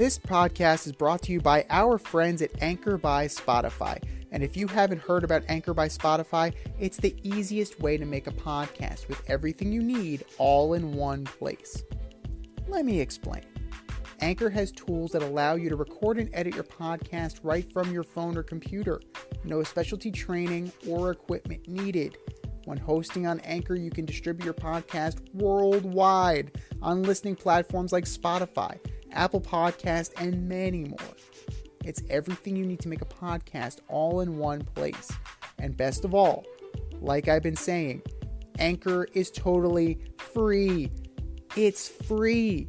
This podcast is brought to you by our friends at Anchor by Spotify. And if you haven't heard about Anchor by Spotify, it's the easiest way to make a podcast with everything you need all in one place. Let me explain. Anchor has tools that allow you to record and edit your podcast right from your phone or computer. No specialty training or equipment needed. When hosting on Anchor, you can distribute your podcast worldwide on listening platforms like Spotify, Apple Podcast, and many more. It's everything you need to make a podcast all in one place. And best of all, like I've been saying, Anchor is totally free. It's free.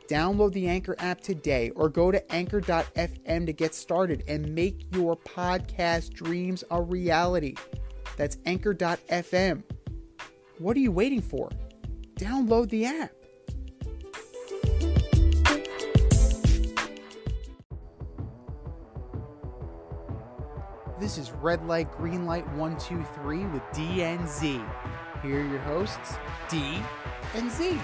Download the Anchor app today or go to anchor.fm to get started and make your podcast dreams a reality. That's anchor.fm. What are you waiting for? Download the app. This is Red Light, Green Light 1, 2, 3 with D and Z. Here are your hosts, D and Z.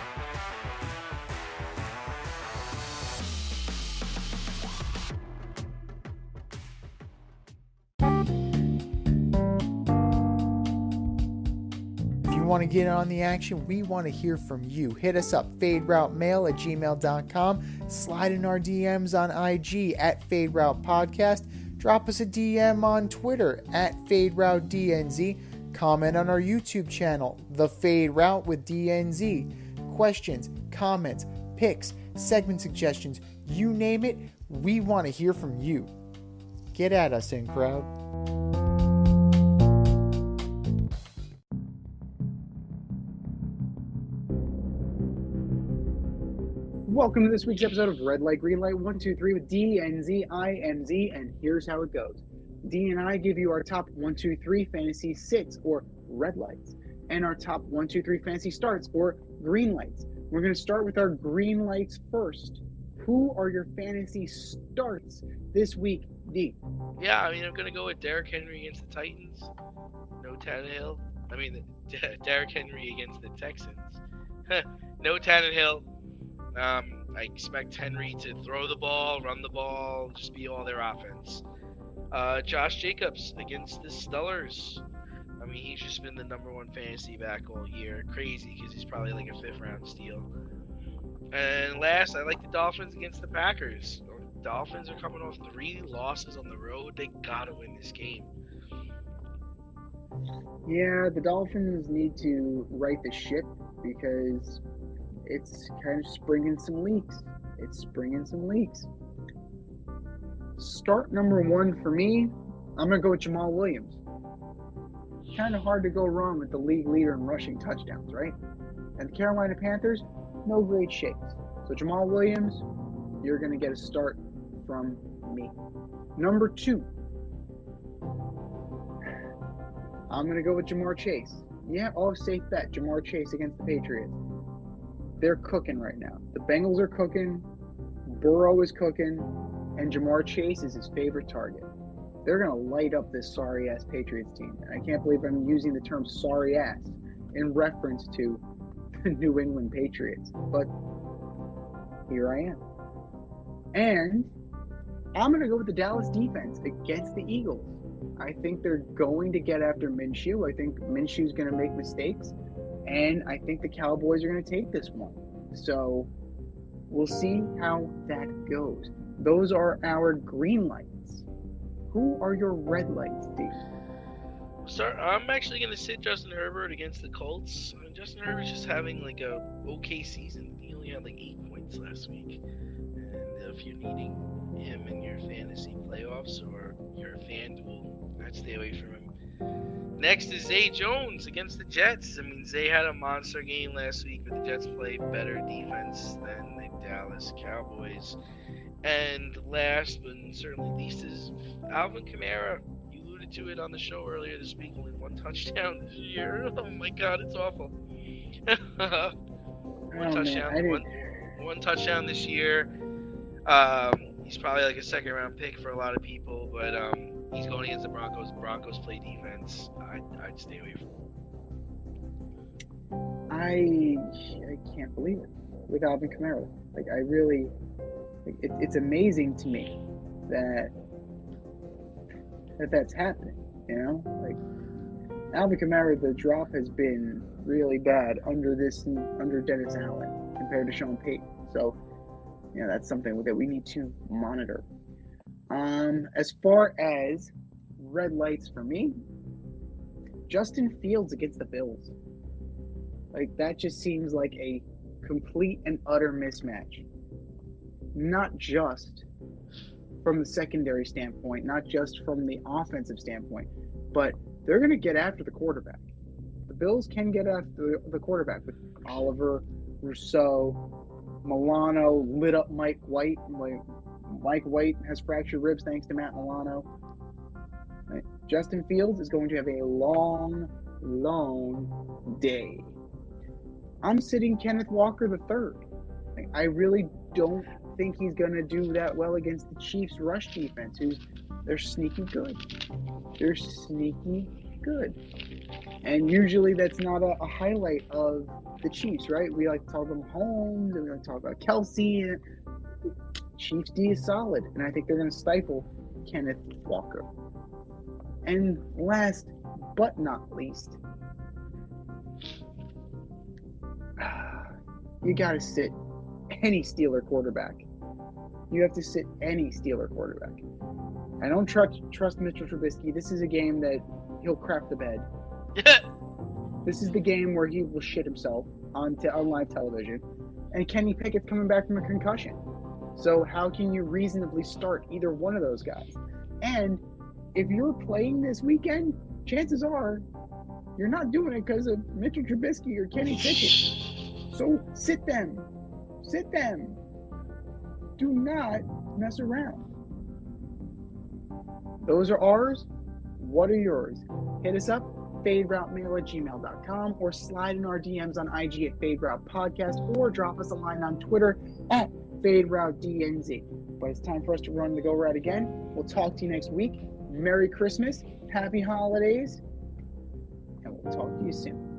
Want to get on the action, we want to hear from you. Hit us up, faderoutemail@gmail.com. Slide in our DMs on IG at FadeRoutePodcast. Drop us a DM on Twitter at FadeRouteDNZ. Comment on our YouTube channel, The Fade Route with DNZ. Questions, comments, picks, segment suggestions, you name it, we want to hear from you. Get at us, in crowd. Welcome to this week's episode of Red Light, Green Light 1, 2, 3 with D and Z. I am Z, and here's how it goes. D and I give you our top 1, 2, 3 fantasy sits or red lights, and our top 1, 2, 3 fantasy starts or green lights. We're going to start with our green lights first. Who are your fantasy starts this week, D? Yeah, I'm going to go with Derrick Henry against the Titans. No Tannehill. Derrick Henry against the Texans. No Tannehill. I expect Henry to throw the ball, run the ball, just be all their offense. Josh Jacobs against the Steelers. He's just been the number one fantasy back all year. Crazy, because he's probably like a 5th round steal. And last, I like the Dolphins against the Packers. The Dolphins are coming off 3 losses on the road. They gotta win this game. Yeah, the Dolphins need to right the ship because it's kind of springing some leaks. Start number 1 for me, I'm going to go with Jamal Williams. Kind of hard to go wrong with the league leader in rushing touchdowns, right? And the Carolina Panthers, no great shakes. So Jamal Williams, you're going to get a start from me. Number 2, I'm going to go with Ja'Marr Chase. Yeah, safe bet. Ja'Marr Chase against the Patriots. They're cooking right now. The Bengals are cooking, Burrow is cooking, and Ja'Marr Chase is his favorite target. They're going to light up this sorry-ass Patriots team. And I can't believe I'm using the term sorry-ass in reference to the New England Patriots. But here I am. And I'm going to go with the Dallas defense against the Eagles. I think they're going to get after Minshew. I think Minshew's going to make mistakes. And I think the Cowboys are going to take this one. So we'll see how that goes. Those are our green lights. Who are your red lights, Steve? I'm actually going to sit Justin Herbert against the Colts. Justin Herbert's just having like a okay season. He only had like 8 points last week. And if you're needing him in your fantasy playoffs or your FanDuel, I'd stay away from him. Next is Zay Jones against the Jets. Zay had a monster game last week, but the Jets played better defense than the Dallas Cowboys. And last but certainly least is Alvin Kamara. You alluded to it on the show earlier this week. Only 1 touchdown this year. Oh my God, it's awful. One touchdown this year. He's probably like a 2nd round pick for a lot of people, but he's going against the Broncos. Broncos play defense. I'd stay away from him. I can't believe it with Alvin Kamara. It's amazing to me that's happening. Like Alvin Kamara, the drop has been really bad under Dennis Allen compared to Sean Payton. So, that's something that we need to monitor. As far as red lights for me, Justin Fields against the Bills. Like, that just seems like a complete and utter mismatch. Not just from the secondary standpoint, not just from the offensive standpoint, but they're going to get after the quarterback. The Bills can get after the quarterback with Oliver, Rousseau, Milano, lit up Mike White. Mike White has fractured ribs thanks to Matt Milano. Right. Justin Fields is going to have a long, long day. I'm sitting Kenneth Walker III. I really don't think he's going to do that well against the Chiefs' rush defense, they're sneaky good. They're sneaky good. And usually that's not a highlight of the Chiefs, right? We like to talk about Mahomes, and we like to talk about Kelsey. And Chiefs D is solid, and I think they're going to stifle Kenneth Walker. And last but not least, you got to sit any Steeler quarterback. You have to sit any Steeler quarterback. I don't trust Mitchell Trubisky. This is a game that he'll crap the bed. This is the game where he will shit himself on live television. And Kenny Pickett's coming back from a concussion. So how can you reasonably start either one of those guys? And if you're playing this weekend, chances are you're not doing it because of Mitchell Trubisky or Kenny Pickett. So sit them. Sit them. Do not mess around. Those are ours. What are yours? Hit us up, faderoutemail@gmail.com, or slide in our DMs on IG at FadeRoute Podcast, or drop us a line on Twitter at FadeRouteDNZ. But it's time for us to run the go route again. We'll talk to you next week. Merry Christmas, Happy Holidays, and we'll talk to you soon.